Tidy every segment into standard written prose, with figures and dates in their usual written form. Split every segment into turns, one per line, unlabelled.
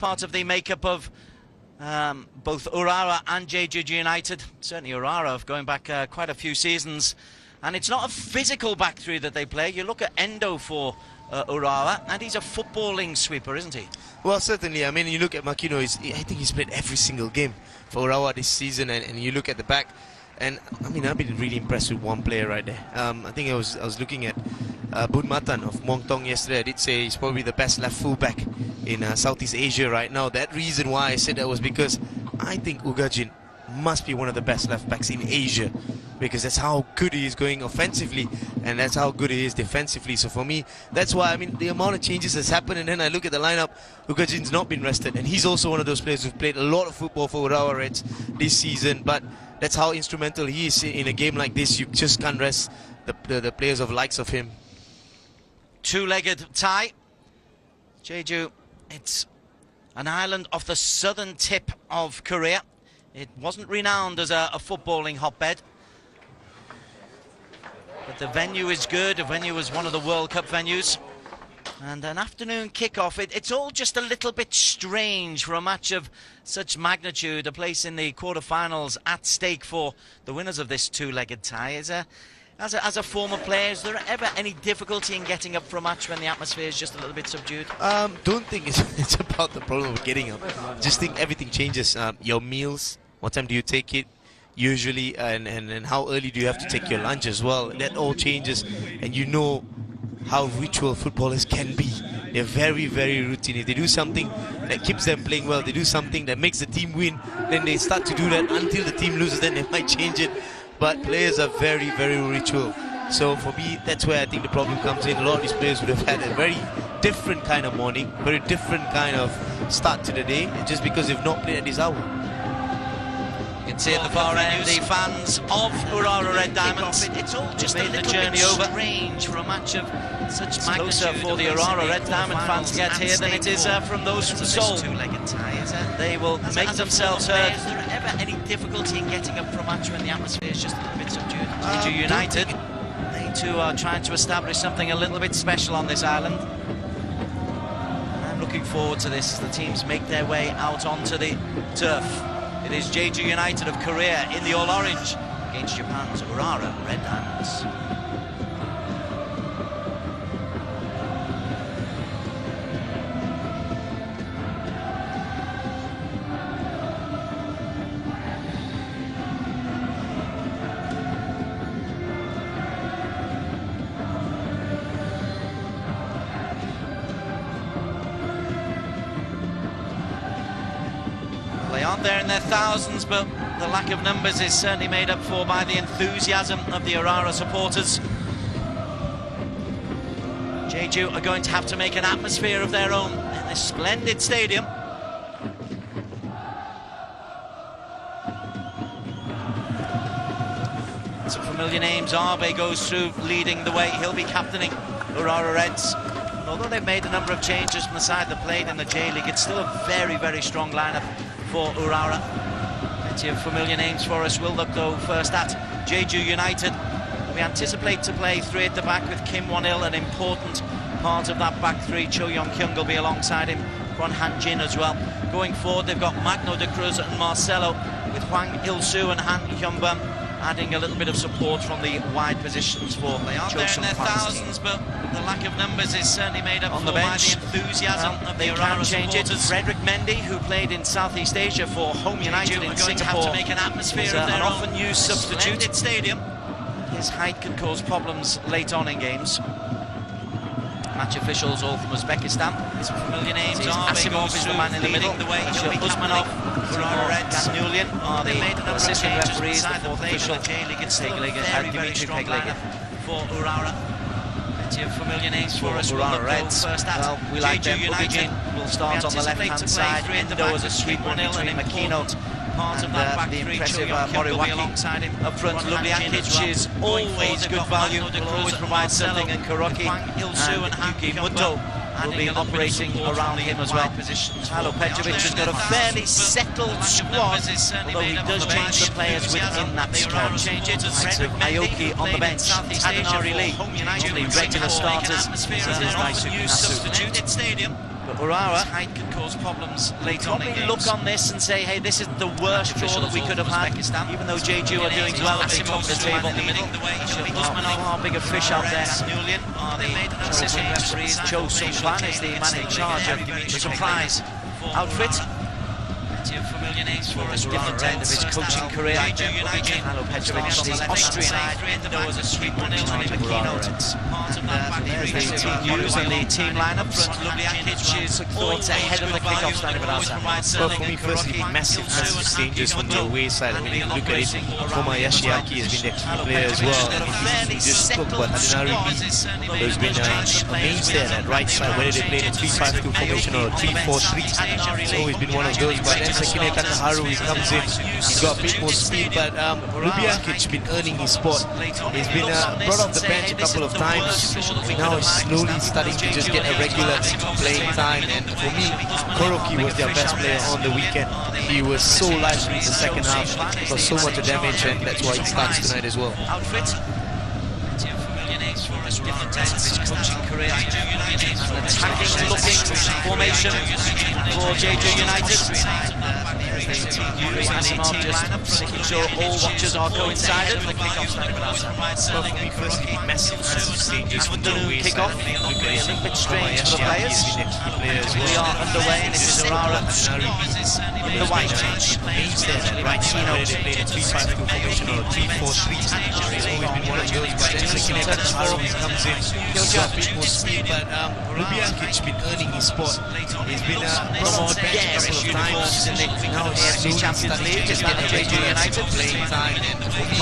part of the makeup of both Urara and Jeju United. Certainly Urara going back quite a few seasons, and it's not a physical back three that they play. You look at Endo for Urara, and he's a footballing sweeper, isn't he?
Well, certainly. I mean, you look at Makino, I think he's played every single game for Urara this season, and you look at the back, and I mean, I've been really impressed with one player right there. I think I was looking at Bun Matan of Muang Thong yesterday. I did say he's probably the best left fullback in Southeast Asia right now. That reason why I said that was because I think Ugajin must be one of the best left backs in Asia, because that's how good he is going offensively and that's how good he is defensively. So for me, that's why, I mean, the amount of changes has happened, and then I look at the lineup. Ugajin's not been rested, and he's also one of those players who've played a lot of football for Urawa Reds this season, but that's how instrumental he is in a game like this. You just can't rest the players of likes of him.
Two-legged tie. Jeju, it's an island off the southern tip of Korea. It wasn't renowned as a footballing hotbed, but the venue is good. The venue is one of the World Cup venues, and an afternoon kickoff. It's all just a little bit strange for a match of such magnitude. A place in the quarterfinals at stake for the winners of this two-legged tie. As a former player, is there ever any difficulty in getting up for a match when the atmosphere is just a little bit subdued?
Don't think it's about the problem of getting up. Just think everything changes. Your meals, what time do you take it usually, and how early do you have to take your lunch as well? That all changes, and you know how ritual footballers can be. They're very, very routine. If they do something that keeps them playing well, they do something that makes the team win, then they start to do that until the team loses, then they might change it. But players are very, very ritual. So for me, that's where I think the problem comes in. A lot of these players would have had a very different kind of morning, very different kind of start to the day, just because they've not played at this hour.
You can see at the far end the fans of Urara Red Diamonds. It's all just made the journey over. Strange for a match of such magnitude. Closer for the Urara Red Diamond fans to get here than it is from those from Seoul. They will make themselves heard. Is there ever any difficulty in getting up for a match when the atmosphere is just a little bit subdued? Jeju United, they too are trying to establish something a little bit special on this island. I'm looking forward to this as the teams make their way out onto the turf. It is Jeju United of Korea in the all-orange against Japan's Urara Red Diamonds. They aren't there in their thousands, but the lack of numbers is certainly made up for by the enthusiasm of the Urara supporters. Jeju are going to have to make an atmosphere of their own in this splendid stadium. Some familiar names. Arbe goes through leading the way. He'll be captaining Urara Reds. Although they've made a number of changes from the side that played in the J-League, it's still a very, very strong lineup for Urara. Plenty of familiar names for us. We'll look though first at Jeju United. We anticipate to play three at the back with Kim Won-il, an important part of that back three. Cho Yong-kyung will be alongside him, Kwon Han-jin as well. Going forward, they've got Magno de Cruz and Marcelo, with Hwang Il-soo and Han Hyun-bum adding a little bit of support from the wide positions for Cho Sung-kwan's team. But the lack of numbers is certainly made up on the bench. By the enthusiasm of the Urara supporters. Frederick Mendy, who played in Southeast Asia for Home United in Singapore, to make an atmosphere of their often used substitute. Stadium. His height can cause problems late on in games. Match officials all from Uzbekistan. Some familiar names. Asimov is the man in the middle. Usmanov, Urara Reds, Ganulian are the assistant referees. The fourth official, Dimitri Peglega for Urara. Plenty of familiar names for us. Urara Reds. Well, we like them. Ugajin will start on the left-hand side. Endo as a sweep one between Makino and the impressive Moriwaki up front. Lubliakic is always good value, will always provide something, and Kuroki and Yuki Muto will be operating around him as well. Halo Petrovic has got a fairly settled squad, although he does change the players within that squad. Likes of Aoki on the bench, Tadanari Lee, usually regular starters, and Daisuke Nasu. But Urawa
height could cause problems late on in
probably
games.
look on this and say, hey, this is the worst draw that we could have had, even though Jeju are doing well at the top of the table. Far bigger fish out there. Cho Sung-Wan is the man in charge of the surprise outfit.
Familiar names for us.
Different end of his coaching career. Halo Petrovic, the Austrian
There was a sweet 1-0 in the keynote. Part of that back
News on the team lineup.
Lovely pitches.
Thoughts ahead of the kickoff standing with outside.
Well, for me, firstly, massive changes from the away side. I mean, you look at it, Koma Yashiaki has been their key player as well. And you just spoke about Adinari B, who's been a mainstay at that right side, whether they play in a 3-5-2 formation or a 3-4-3. He's always been one of those. But then Sekine Takaharu, he comes in, he's got a bit more speed, but Lubiankic been earning his spot. He's been brought off the bench a couple of times. Now he's slowly starting to just get a regular playing time, and for me, Koroki was their best player on the weekend. He was so lively in the second half, got so much damage, and that's why he starts tonight as well.
Different ends of his coaching career.
Attacking looking formation for Jeju United. Just making sure all watches are coincided.
Well, for me, firstly, massive changes from the away side.
Kickoff.
Look
A
at
little bit strange for the players. We are underway, and this is Urara in the white.
Mainstay at that right side, whether they play in a 3-5-2 formation or a 3-4-3. He's always been one of those, but then Sekine Takaharu comes in, he's got a bit more speed, but Lubiankic been earning his spot. He's been brought on the bench a couple of times, and now he's
AFC Champions League, just
getting
like
a
Jeju
regular
United.
playing time, and for me,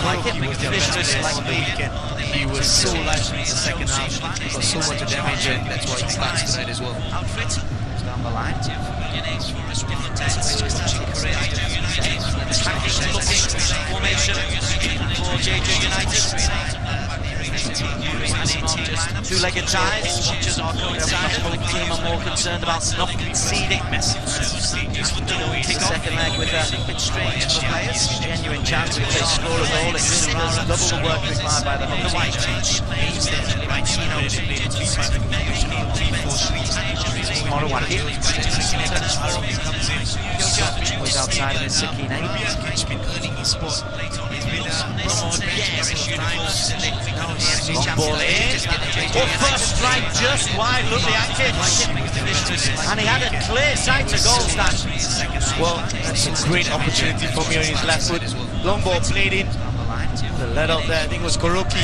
Koroki was their best player on the weekend. He was so lively in the second half, got so much damage, and that's why he starts tonight as well.
Down the line.
Formation for Jeju United.
Two-legged ties.
Watches are coincided.
The team are more concerned about not conceding. The second leg with a bit strange for the players. Genuine chance if they score a goal. It really does double the work required by the home Morawaki was outside of his Sekine.
Lubiankic been earning his spot. He's been brought on the bench a couple of times, and now he's
Long ball in. First strike just wide, Lubiankic. And he had a clear sight to goal stand.
well, that's a great opportunity for me on his left foot. Long ball played in. The let out there, I think it was Koroki,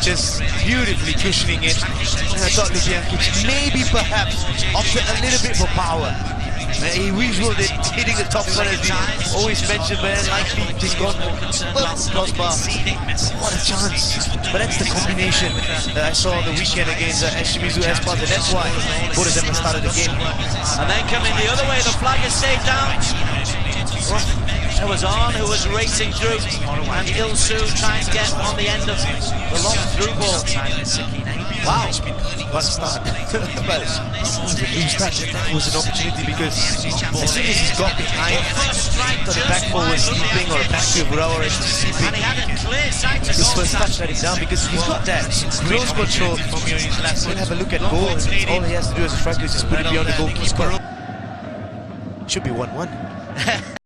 just beautifully cushioning it. And I thought Lubiankic maybe perhaps opted a little bit for power. He visualed it, hitting the top corner as he always mentioned, but unlikely he's gone crossbar. What a chance. But that's the combination that I saw on the weekend against Shimizu Espas, and that's why both of them have started the game.
And then coming the other way, the flag is stayed down. It was On who was racing through, and Ilsu trying to get on the end of the long through ball. Wow,
What a start. But that was an opportunity because as soon as he's got behind, the back four was sleeping, or back to Urawa was sleeping.
and he had a clear sight to
His
goal
first touch
stand.
let him down because he's got that close control. We'll have a look at goal. All he has to do as a striker is just put it beyond the goalkeeper. Should be 1-1.